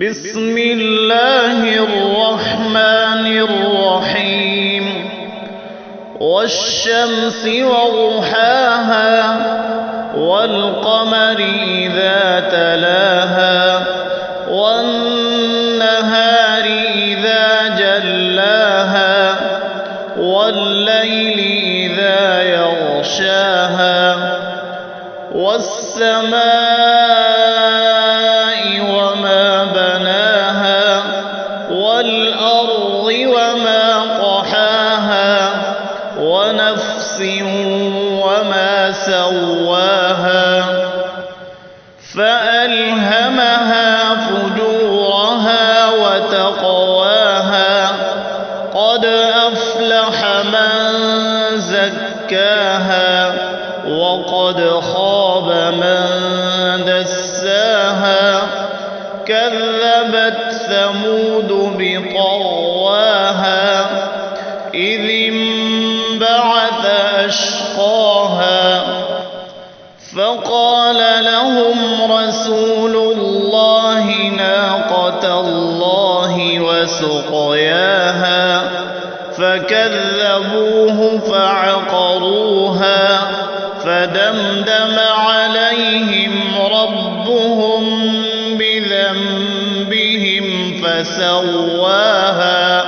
بسم الله الرحمن الرحيم والشمس وضحاها والقمر إذا تلاها والنهار إذا جلاها والليل إذا يغشاها والسماء وما بناها والأرض وما طحاها ونفس وما سواها فألهمها فجورها وتقواها قد أفلح من زكاها وقد خاب من دساها كذبت ثمود بطغواها إذ انبعث أشقاها فقال لهم رسول الله ناقة الله وسقياها فكذبوه فعقروها فدمدم عليهم ربهم بذنبهم فسواها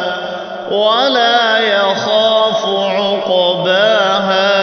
ولا يخاف عقباها